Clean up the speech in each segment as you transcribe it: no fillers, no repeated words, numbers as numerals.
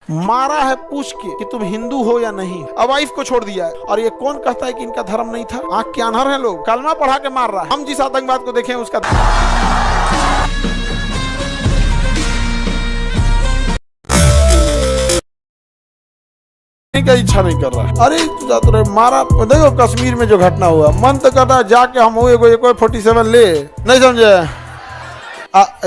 मारा है पूछ के कि तुम हिंदू हो या नहीं। अब वाइफ को छोड़ दिया है, और ये कौन कहता है कि इनका धर्म नहीं था? आंख के अनहर है लोग, कलमा पढ़ा के मार रहा है। हम जिस आतंकवाद को देखें उसका का इच्छा नहीं कर रहा। अरे जाते रहे मारा। देखो कश्मीर में जो घटना हुआ, मन तो करता जाके हम हुए कोई 47 ले, नहीं समझे,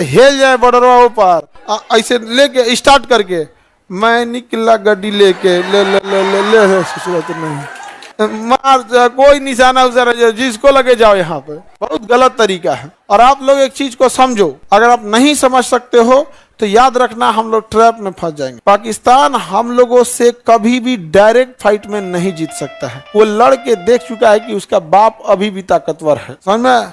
हेल जाए बॉर्डरवा ऊपर, ऐसे लेके स्टार्ट करके मैं निकला गड्डी लेके ले ले ले ले ले सूरत नहीं मार, कोई निशाना उसारा जिसको लगे जाओ। यहाँ पे बहुत गलत तरीका है। और आप लोग एक चीज को समझो, अगर आप नहीं समझ सकते हो तो याद रखना हम लोग ट्रैप में फंस जाएंगे। पाकिस्तान हम लोगों से कभी भी डायरेक्ट फाइट में नहीं जीत सकता है। वो लड़ के देख चुका है कि उसका बाप अभी भी ताकतवर है। समझ में?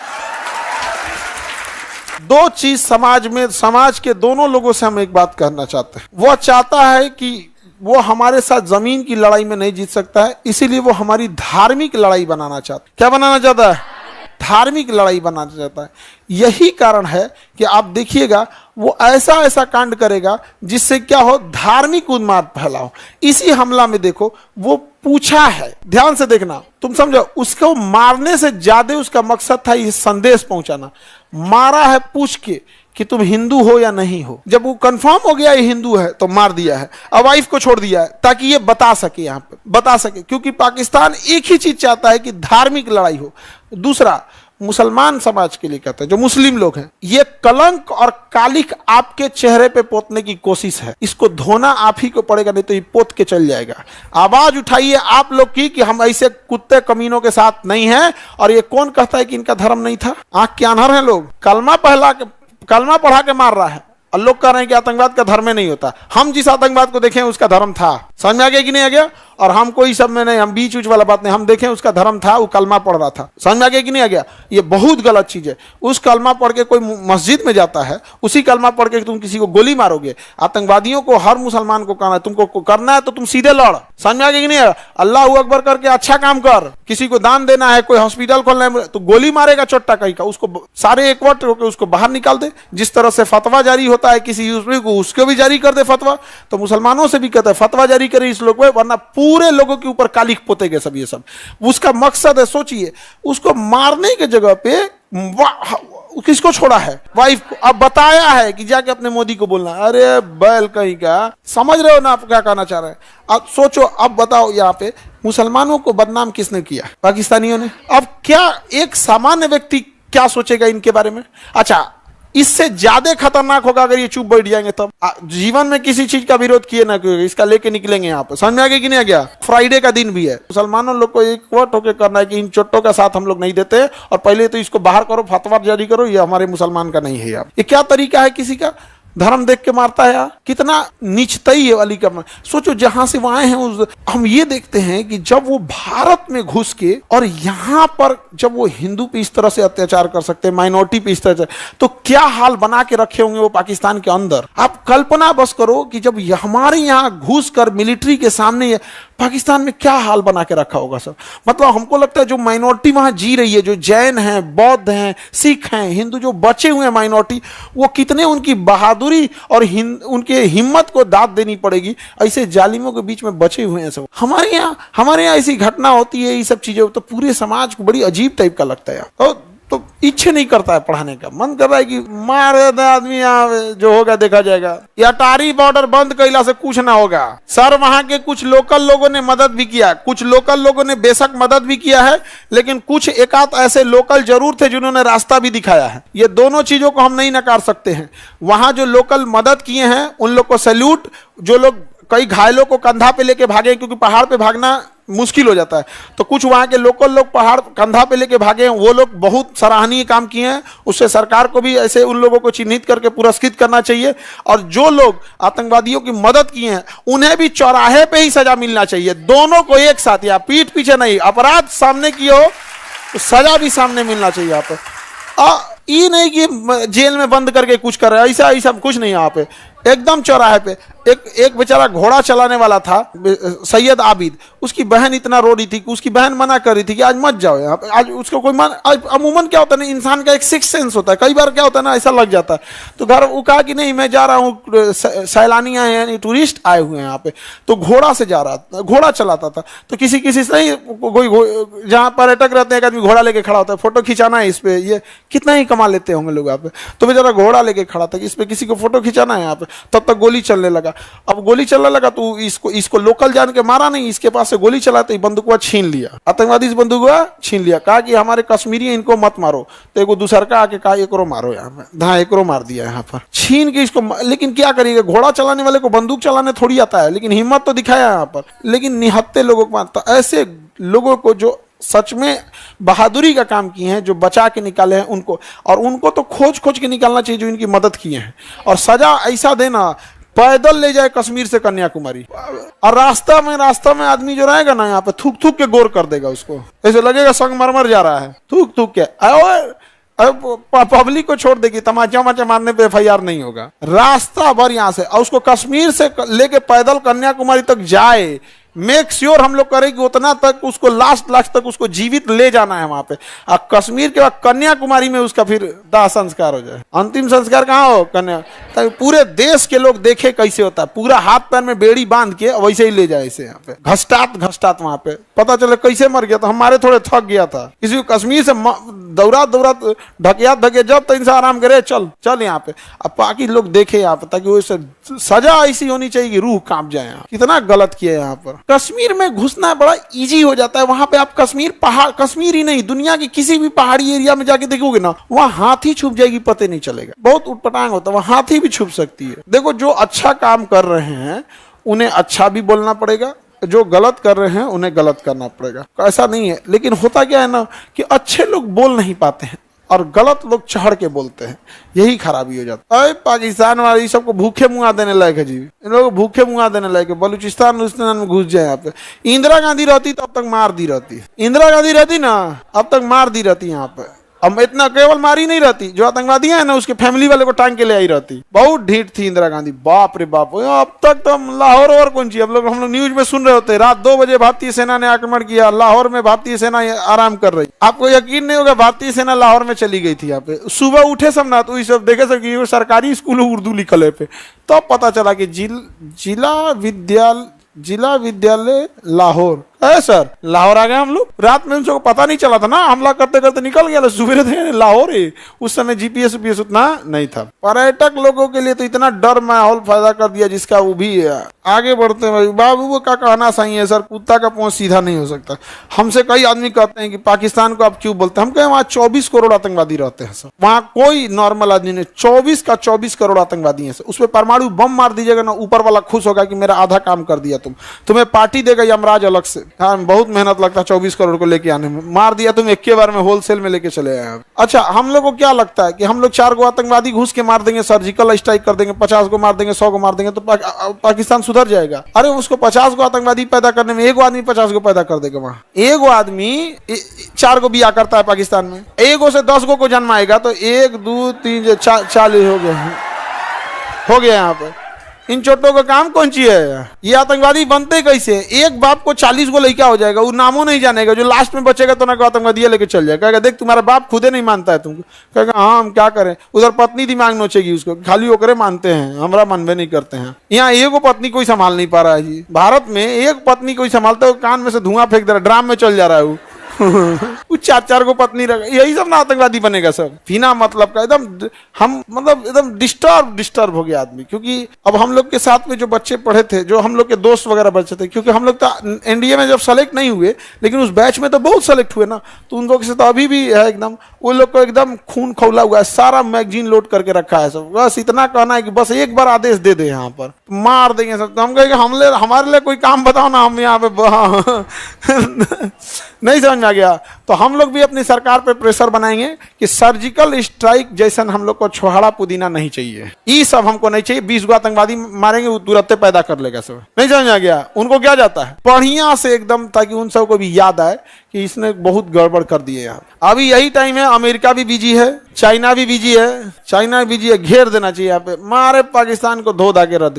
दो चीज समाज में, समाज के दोनों लोगों से हम एक बात कहना चाहते हैं। वो चाहता है कि वो हमारे साथ जमीन की लड़ाई में नहीं जीत सकता है, इसीलिए वो हमारी धार्मिक लड़ाई बनाना चाहता है। क्या बनाना चाहता है? धार्मिक लड़ाई बनाना चाहता है। यही कारण है कि आप देखिएगा वो ऐसा ऐसा कांड करेगा जिससे क्या हो, धार्मिक उन्माद फैला हो। इसी हमला में देखो वो पूछा है, ध्यान से देखना, तुम समझो, उसको मारने से ज्यादा उसका मकसद था ये संदेश पहुंचाना। मारा है पूछ के कि तुम हिंदू हो या नहीं हो। जब वो कंफर्म हो गया ये हिंदू है तो मार दिया है। अब वाइफ को छोड़ दिया है ताकि ये बता सके, यहाँ पे बता सके, क्योंकि पाकिस्तान एक ही चीज चाहता है कि धार्मिक लड़ाई हो। दूसरा, मुसलमान समाज के लिए कहते हैं, जो मुस्लिम लोग हैं, ये कलंक और कालिक आपके चेहरे पे पोतने की कोशिश है। इसको धोना आप ही को पड़ेगा, नहीं तो ये पोत के चल जाएगा। आवाज उठाइए आप लोग की कि हम ऐसे कुत्ते कमीनों के साथ नहीं हैं। और ये कौन कहता है कि इनका धर्म नहीं था? आंख के अनहर है लोग, कलमा पढ़ा के मार रहा है, और लोग कह रहे हैं कि आतंकवाद का धर्म नहीं होता। हम जिस आतंकवाद को देखें उसका धर्म था। समझ में आ गया कि नहीं आ गया? और हम कोई सब में नहीं, हम बीच उच वाला बात नहीं, हम देखें उसका धर्म था, वो कलमा पढ़ रहा था। समझ में आ गया कि नहीं आ गया? ये बहुत गलत चीज है। उस कलमा पढ़ के कोई मस्जिद में जाता है, उसी कलमा पढ़ के तुम किसी को गोली मारोगे। आतंकवादियों को, हर मुसलमान को कहना है तुमको करना है तो तुम सीधे लड़। समझ में आ गया कि नहीं? अल्लाह अकबर करके अच्छा काम कर, किसी को दान देना है, कोई हॉस्पिटल खोलना है, तो गोली मारेगा चोट्टा कहीं का, उसको सारे एकवट होकर उसको बाहर निकाल दे। जिस तरह से फतवा जारी होता है किसी यूसुफ को, उसको भी जारी कर दे फतवा। तो मुसलमानों से भी कहता है फतवा जारी करे इस लोग पे, वरना पूरे लोगों के ऊपर कालिख पोतेंगे सब। ये सब उसका मकसद है। सोचिए, उसको मारने के जगह पे किसको छोड़ा है? वाइफ को। अब बताया है कि जाके अपने मोदी को बोलना। अरे बैल कहीं का, समझ रहे हो ना आप क्या कहना चाह रहे हैं? अब सोचो, अब बताओ, यहाँ पे मुसलमानों को बदनाम किसने किया? पाकिस्तानियों ने। अब क्या एक सामान्य व्यक्ति क्या सोचेगा इनके बारे में? अच्छा, इससे ज्यादा खतरनाक होगा अगर ये चुप बैठ जाएंगे तब। जीवन में किसी चीज का विरोध किए ना किए, इसका लेके निकलेंगे यहाँ पे। समझ में आ गया कि नहीं आ गया? फ्राइडे का दिन भी है, मुसलमानों लोग को एक वोट होकर करना है कि इन चोटों का साथ हम लोग नहीं देते, और पहले तो इसको बाहर करो, फतवा जारी करो, ये हमारे मुसलमान का नहीं है। यार ये क्या तरीका है? किसी का धर्म देख के मारता है यार, कितना नीचतई है वाली का। सोचो, जहां से वो आए हैं, हम ये देखते हैं कि जब वो भारत में घुस के और यहाँ पर जब वो हिंदू पे इस तरह से अत्याचार कर सकते हैं, माइनॉरिटी पे इस तरह से, तो क्या हाल बना के रखे होंगे वो पाकिस्तान के अंदर। आप कल्पना बस करो कि जब हमारे यहाँ घुस कर मिलिट्री के सामने पाकिस्तान में क्या हाल बना के रखा होगा सब। मतलब हमको लगता है जो माइनॉरिटी वहां जी रही है, जो जैन हैं, बौद्ध हैं, सिख हैं, हिंदू, जो बचे हुए हैं माइनॉरिटी, वो कितने उनकी बहादुरी और उनके हिम्मत को दाद देनी पड़ेगी। ऐसे जालिमों के बीच में बचे हुए हैं सब। हमारे यहाँ ऐसी घटना होती है, ये सब चीजें, तो पूरे समाज को बड़ी अजीब टाइप का लगता है। तो इच्छा नहीं करता है पढ़ाने का, मन कर रहा है कि मार आदमी, यहाँ जो होगा देखा जाएगा। या अटारी बॉर्डर बंद कैला से कुछ ना होगा सर। वहां के कुछ लोकल लोगों ने मदद भी किया, कुछ लोकल लोगों ने बेशक मदद भी किया है, लेकिन कुछ एकाध ऐसे लोकल जरूर थे जिन्होंने रास्ता भी दिखाया है। ये दोनों चीजों को हम नहीं नकार सकते हैं। वहां जो लोकल मदद किए हैं उन लोग को सैल्यूट। जो लोग कई घायलों को कंधा पे लेके भागे, क्योंकि पहाड़ पे भागना मुश्किल हो जाता है, तो कुछ वहां के लोकल लोग पहाड़ कंधा पे लेके भागे हैं, वो लोग बहुत सराहनीय काम किए हैं। उससे सरकार को भी ऐसे उन लोगों को चिन्हित करके पुरस्कृत करना चाहिए। और जो लोग आतंकवादियों की मदद किए हैं उन्हें भी चौराहे पे ही सजा मिलना चाहिए, दोनों को एक साथ, या पीठ पीछे नहीं। अपराध सामने किए हो तो सजा भी सामने मिलना चाहिए। यहाँ पे ये नहीं कि जेल में बंद करके कुछ कर रहे हैं, ऐसा कुछ नहीं। यहाँ पे एकदम चौराहे पे एक बेचारा घोड़ा चलाने वाला था, सैयद आबिद, उसकी बहन इतना रो रही थी कि उसकी बहन मना कर रही थी कि आज मत जाओ यहाँ पे, आज उसको कोई अमूमन क्या होता है ना, इंसान का एक सिक्स सेंस होता है, कई बार क्या होता है ना ऐसा लग जाता है। तो घर वो कहा कि नहीं मैं जा रहा हूँ, सैलानी आए हैं, टूरिस्ट आए हुए हैं यहाँ पे, तो घोड़ा से जा रहा था, घोड़ा चलाता था। तो किसी किसी से नहीं, कोई जहाँ पर्यटक रहते हैं एक आदमी घोड़ा लेके खड़ा होता है, फोटो खिंचाना है इस पे, ये कितना ही कमा लेते होंगे लोग यहाँ पे। तो बेचारा घोड़ा लेके खड़ा था कि इस पे किसी को फोटो खिंचाना है यहाँ पे, तब तक गोली चलने लगा। अब गोली चलने लगा तो इसको लोकल जान के मारा नहीं, इसके पास से गोली चला तो बंदूकवा छीन लिया, आतंकवादी बंदूकवा छीन लिया, कहा कि हमारे कश्मीरी इनको मत मारो। तो एक दूसर का आके कहा एकरो मारो, यहाँ पे हाँ एकरो मार दिया यहाँ पर छीन के इसको। लेकिन क्या करिएगा, घोड़ा चलाने वाले को बंदूक चलाने थोड़ी आता है, लेकिन हिम्मत तो दिखाया यहाँ पर। लेकिन निहत्ते लोगों को मारता, ऐसे लोगों को जो सच में बहादुरी का काम किए हैं, जो बचा के निकाले हैं उनको, और उनको तो खोज खोज के निकालना चाहिए जो इनकी मदद किए हैं, और सजा ऐसा देना, पैदल ले जाए कश्मीर से कन्याकुमारी, और रास्ता में आदमी जो रहेगा ना यहाँ पे थूक थूक के गोर कर देगा उसको, ऐसे लगेगा संगमरमर जा रहा है, थूक थूक के। पब्लिक को छोड़ देगी, तमाचा वमाचा मारने पे FIR नहीं होगा, रास्ता भर यहाँ से, और उसको कश्मीर से लेके पैदल कन्याकुमारी तक जाए, मेक श्योर हम लोग करें कि उतना तक उसको लास्ट तक उसको जीवित ले जाना है वहां पे। और कश्मीर के बाद कन्याकुमारी में उसका फिर दाह संस्कार हो जाए। अंतिम संस्कार कहाँ हो, कन्या, ताकि पूरे देश के लोग देखे कैसे होता है, पूरा हाथ पैर में बेड़ी बांध के वैसे ही ले जाए इसे यहाँ पे, घसटात वहां पे, पता चले कैसे मर गया। तो हमारे थोड़े थक गया था, किसी को कश्मीर से दौरा ढके जब तक इंसान आराम करे, चल यहाँ पे, अब बाकी लोग देखे यहाँ पे, ताकि वो सजा ऐसी होनी चाहिए कि रूह कांप जाए। कितना गलत किया यहाँ पर। कश्मीर में घुसना बड़ा इजी हो जाता है, वहां पे आप कश्मीर ही नहीं, दुनिया की किसी भी पहाड़ी एरिया में जाके देखोगे ना, वहां हाथी छुप जाएगी, पता नहीं चलेगा, बहुत उटपटांग होता है, वहां हाथी भी छुप सकती है। देखो जो अच्छा काम कर रहे हैं उन्हें अच्छा भी बोलना पड़ेगा, जो गलत कर रहे हैं उन्हें गलत करना पड़ेगा, ऐसा नहीं है। लेकिन होता क्या है ना कि अच्छे लोग बोल नहीं पाते हैं और गलत लोग चढ़ के बोलते हैं, यही खराबी हो जाता है। पाकिस्तान वाले सबको भूखे मुंगा देने लायक है जी, इन लोगों को भूखे मुंगा देने लायक है। बलूचिस्तान में घुस जाए यहाँ पे, इंदिरा गांधी रहती तो अब तक मार दी रहती, इंदिरा गांधी रहती ना अब तक मार दी रहती यहाँ पे। अब इतना केवल मारी नहीं रहती, जो आतंकवादी है ना उसके फैमिली वाले को टांग के ले आई रहती। बहुत ढीठ थी इंदिरा गांधी, बाप रे बाप। अब तक तो लाहौर और कौन सी, हम लोग न्यूज में सुन रहे होते, रात 2 बजे भारतीय सेना ने आक्रमण किया, लाहौर में भारतीय सेना आराम कर रही। आपको यकीन नहीं होगा, भारतीय सेना लाहौर में चली गई थी। यहाँ पे सुबह उठे सब ना, तो सब देखे सब सरकारी स्कूल उर्दू लिखल है पे, तो पता चला कि जिला विद्यालय लाहौर है सर, लाहौर आ गए हम लोग। रात में उनको पता नहीं चला था ना, हमला करते करते निकल गया, सुबह थे लाहौर ही। उस समय GPS उतना नहीं था। पर्यटक लोगों के लिए तो इतना डर माहौल पैदा कर दिया जिसका वो भी आगे बढ़ते हैं। बाबू वो का कहना सही है सर, कुत्ता का पहुंच सीधा नहीं हो सकता। हमसे कई आदमी कहते हैं कि पाकिस्तान को आप क्यों बोलते हैं, हम कहें वहाँ 24 करोड़ आतंकवादी रहते हैं सर, वहाँ कोई नॉर्मल आदमी नहीं, 24 करोड़ आतंकवादी है सर। उसमें परमाणु बम मार दीजिएगा ना, ऊपर वाला खुश होगा कि मेरा आधा काम कर दिया, तुम्हें पार्टी देगा यमराज अलग से। हाँ बहुत मेहनत लगता है 24 करोड़ को लेके आने में, मार दिया तुम एक बार में, होलसेल में लेके चले आए। अच्छा हम लोग को क्या लगता है कि हम लोग 4 गो आतंकवादी घुस के मार देंगे, सर्जिकल स्ट्राइक कर देंगे, 50 को मार देंगे, 100 को मार देंगे तो पाकिस्तान सुधर जाएगा? अरे उसको 50 को आतंकवादी पैदा करने में एगो आदमी 50 को पैदा कर देगा। वहां एगो आदमी 4 को बिया करता है पाकिस्तान में, एगो से 10 को जन्माएगा तो 1 2 3 40 हो गया यहाँ पे। इन छोटों का काम कौन सी है? ये आतंकवादी बनते कैसे? एक बाप को 40 को लड़का हो जाएगा, वो नामों नहीं जानेगा, जो लास्ट में बचेगा तो ना आतंकवादी लेके चल जाएगा, कहेगा देख तुम्हारा बाप खुदे नहीं मानता है तुमको, कहेगा हाँ हम क्या करें। उधर पत्नी दिमाग नोचेगी उसको, खाली होकर मानते हैं, हमारा मनबे नहीं करते हैं। यहाँ एगो पत्नी कोई संभाल नहीं पा रहा है जी, भारत में एक पत्नी कोई संभालता है, कान में से धुआं फेंक दे रहा है, ड्राम में चल जा रहा है वो। 4 को पत्नी रख, यही सब ना आतंकवादी बनेगा सब, बिना मतलब का। एकदम हम मतलब एकदम डिस्टर्ब हो गया आदमी। क्योंकि अब हम लोग के साथ में जो बच्चे पढ़े थे, जो हम लोग के दोस्त वगैरह बच्चे थे, क्योंकि हम लोग तो NDA में जब सेलेक्ट नहीं हुए, लेकिन उस बैच में तो बहुत सेलेक्ट हुए ना, तो उन लोग से तो अभी भी है एकदम, वो लोग को एकदम खून खौला हुआ है, सारा मैगजीन लोड करके रखा है सब। बस इतना कहना है कि बस एक बार आदेश दे दे, यहाँ पर मार देंगे सब। तो हम कहेंगे हमारे लिए कोई काम बताओ ना, हम यहाँ पे नहीं समझ में आ गया। तो हम लोग भी अपनी सरकार पे प्रेशर बनाएंगे कि सर्जिकल स्ट्राइक जैसन हम लोग को छोहाड़ा पुदीना नहीं चाहिए, ये सब हमको नहीं चाहिए। 20 गो आतंकवादी मारेंगे, वो तुरंत पैदा कर लेगा सब। नहीं समझ में आ गया? उनको क्या जाता है बढ़िया से एकदम, ताकि उन सबको भी याद आए कि इसने बहुत गड़बड़ कर दिए यार। अभी यही टाइम है, अमेरिका भी बिजी है, चाइना भी बिजी है, घेर देना चाहिए यहाँ पे, मारे पाकिस्तान को धो धा के रख।